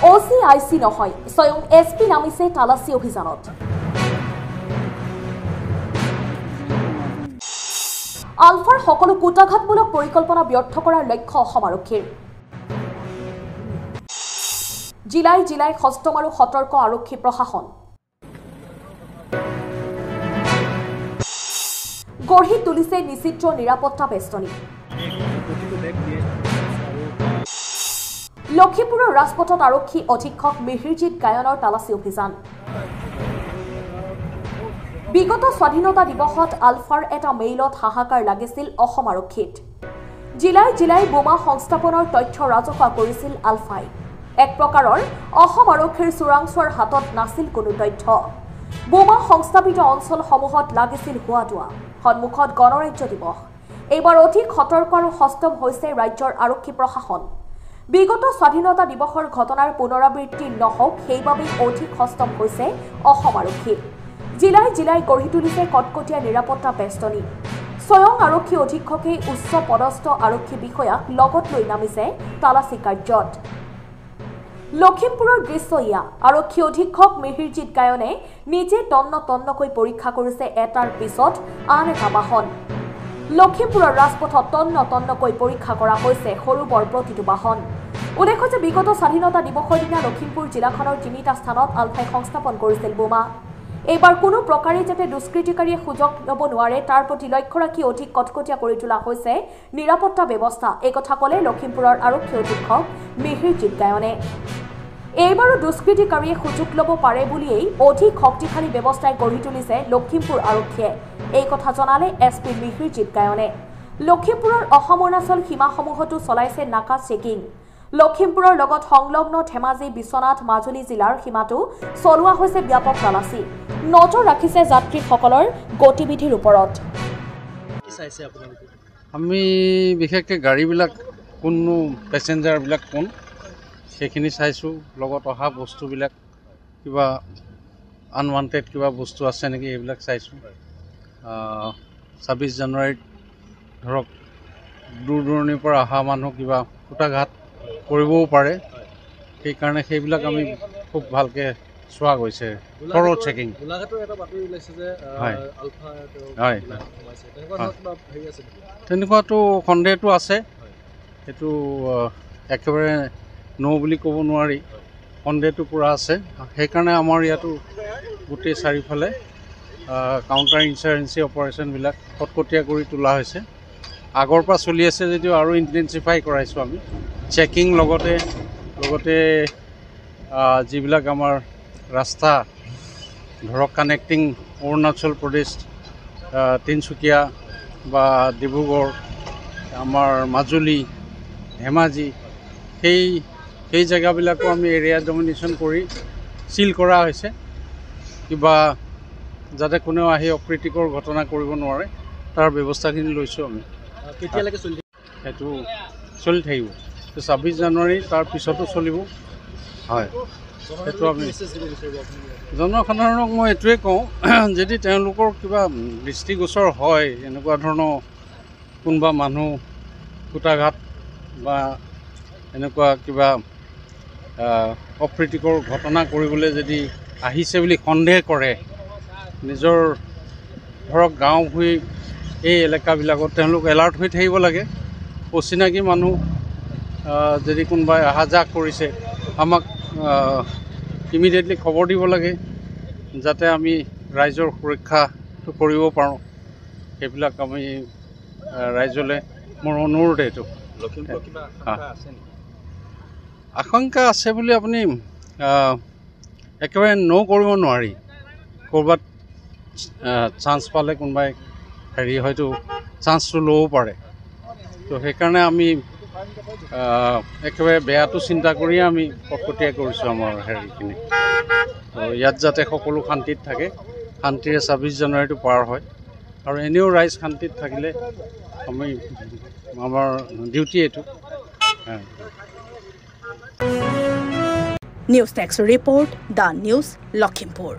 OCIC নহয় স্বয়ং SP নামিছে তালাচী অভিযানত। আলফাৰ সকলো কুটাঘাতমূলক পৰিকল্পনা ব্যৰ্থ কৰাৰ লক্ষ্য অসম আৰক্ষীৰ। জিলাই জিলাই সষ্টম আৰু সতৰ্ক আৰক্ষী প্ৰশাসন। গঢ়ি তুলিছে নিশ্চিত নিৰাপত্তা বেষ্টনী। লখিমপুৰৰ ৰাজপথত আৰক্ষী অধীক্ষক মিহিৰজিৎ গায়নৰ তালাচী অভিযান। বিগত স্বাধীনতা দিৱসত আলফাৰ এটা মেইলত হাহাকাৰ লাগিছিল অসম আৰক্ষীত। জিলাই জিলাই বোমা সংস্থাপনৰ তথ্য ৰাজহুৱা কৰিছিল আলফাই। এক প্ৰকাৰৰ অসম আৰক্ষীৰ চোৰাংচোৱাৰ হাতত নাছিল কোনো তথ্য। বোমা সংস্থাপিত অঞ্চলসমূহত লাগিছিল হোৱা-দোৱা। সন্মুখত গণৰাজ্য দিৱস। এইবাৰ অধিক সতৰ্ক আৰু সষ্টম হৈছে ৰাজ্যৰ আৰক্ষী প্ৰশাসন। বিগত স্বাধীনতা দিৱসৰ ঘটনাৰ পুনৰাবৃত্তি নহওক সেইবাবেই অধিক সষ্টম হৈছে অসম আৰক্ষী। জিলাই জিলাই গঢ়ি তুলিছে কটকটীয়া নিৰাপত্তা বেষ্টনী। স্বয়ং আৰক্ষী অধীক্ষকে উচ্চ পদস্থ আৰক্ষী বিষয়াক লগত লৈ নামিছে তালাচী কাৰ্যত। লখিমপুৰৰ দৃশ্য ইয়া। আৰক্ষী অধীক্ষক মিহিৰজিৎ গায়নে নিজে তন্নকৈ পৰীক্ষা কৰিছে এটাৰ পিছত আন এটা বাহন। লখিমপুৰৰ ৰাজপথত তন্নকৈ পৰীক্ষা কৰা হৈছে সৰু বৰ প্ৰতিটো বাহন। উল্লেখ্য যে বিগত স্বাধীনতা দিৱসৰ দিনা লখিমপুৰ জিলাখনৰ ৩টা স্থানত আলফাই সংস্থাপন কৰিছিল বোমা। এইবাৰ কোনো প্ৰকাৰে যাতে দুষ্কৃতিকাৰীয়ে সুযোগ ল'ব নোৱাৰে তাৰ প্ৰতি লক্ষ্য ৰাখি অধিক কটকটীয়া কৰি তোলা হৈছে নিৰাপত্তা ব্যৱস্থা। এই কথা ক'লে লখিমপুৰৰ আৰক্ষী অধীক্ষক মিহিৰজিৎ গায়নে। এইবাৰো দুষ্কৃতিকাৰীয়ে সুযোগ ল'ব পাৰে বুলিয়েই অধিক শক্তিশালী ব্যৱস্থাই গঢ়ি তুলিছে লখিমপুৰ আৰক্ষীয়ে। এই কথা জনালে SP মিহিৰজিৎ গায়নে। লখিমপুৰৰ অসম অৰুণাচল সীমাসমূহতো চলাইছে নাকা চেকিং। লখিমপুৰৰ লগত সংলগ্ন ধেমাজি, বিশ্বনাথ, মাজুলী জিলাৰ সীমাতো চলোৱা হৈছে ব্যাপক তালাচী। নজৰ ৰাখিছে যাত্ৰীসকলৰ গতিবিধিৰ ওপৰত। আমি বিশেষকৈ গাড়ীবিলাক কোনো পেচেঞ্জাৰবিলাক কোন সেইখিনি চাইছোঁ, লগত অহা বস্তুবিলাক কিবা আনৱান্টেড কিবা বস্তু আছে নেকি এইবিলাক চাইছোঁ। ২৬ জানুৱাৰীত ধৰক দূৰ দূৰণিৰ পৰা অহা মানুহ কিবা কুটাঘাত কৰিবও পাৰে, সেইকাৰণে সেইবিলাক আমি খুব ভালকৈ চোৱা গৈছে। থৰ' চেকিং। হয়, তেনেকুৱাতো সন্দেহটো আছে। সেইটো একেবাৰে ন' বুলি ক'ব নোৱাৰি, সন্দেহটো পূৰা আছে। সেইকাৰণে আমাৰ ইয়াতো গোটেই চাৰিওফালে কাউণ্টাৰ ইনচাৰেঞ্চি অপাৰেশ্যনবিলাক কটকটীয়া কৰি তোলা হৈছে। আগৰ পৰা চলি আছে যদিও আৰু ইণ্টেনচিফাই কৰাইছোঁ আমি চেকিং। লগতে যিবিলাক আমাৰ ৰাস্তা ধৰক কানেক্টিং অৰুণাচল প্ৰদেশ, তিনিচুকীয়া বা ডিব্ৰুগড়, আমাৰ মাজুলী, ধেমাজি, সেই জেগাবিলাকো আমি এৰিয়া ডমিনেশ্যন কৰি চিল কৰা হৈছে, কিবা যাতে কোনেও আহি অপ্ৰীতিকৰ ঘটনা কৰিব নোৱাৰে তাৰ ব্যৱস্থাখিনি লৈছোঁ আমি। কেতিয়ালৈকে চলি সেইটো চলি থাকিব। ২৬ জানুৱাৰী তাৰ পিছতো চলিব। হয়, সেইটো আমি জনসাধাৰণক মই এইটোৱে কওঁ, যদি তেওঁলোকৰ কিবা দৃষ্টিগোচৰ হয় এনেকুৱা ধৰণৰ কোনোবা মানুহ কুটাঘাত বা এনেকুৱা কিবা অপ্ৰীতিকৰ ঘটনা কৰিবলৈ যদি আহিছে বুলি সন্দেহ কৰে, নিজৰ ধৰক গাঁও ভূঁই এই এলেকাবিলাকত তেওঁলোক এলাৰ্ট হৈ থাকিব লাগে। অচিনাকি মানুহ যদি কোনোবাই অহা যোৱা কৰিছে আমাক ইমিডিয়েটলি খবৰ দিব লাগে, যাতে আমি ৰাইজৰ সুৰক্ষাটো কৰিব পাৰোঁ। সেইবিলাক আমি ৰাইজলৈ মোৰ অনুৰোধ এইটো। আশংকা আছে বুলি আপুনি একেবাৰে ন' কৰিব নোৱাৰি। ক'ৰবাত চান্স পালে কোনোবাই হয়তো চান্সটো ল'ব পাৰে। তো সেইকাৰণে আমি একেবাৰে বেয়াটো চিন্তা কৰিয়ে আমি কটকটীয়া কৰিছোঁ আমাৰ হেৰিখিনি। তো ইয়াত যাতে সকলো শান্তিত থাকে, শান্তিৰে ২৬ জানুৱাৰীটো পাৰ হয়। আৰু এনেও ৰাইজ শান্তিত থাকিলে আমি আমাৰ ডিউটি এইটো। News desk report, the news Lakhimpur.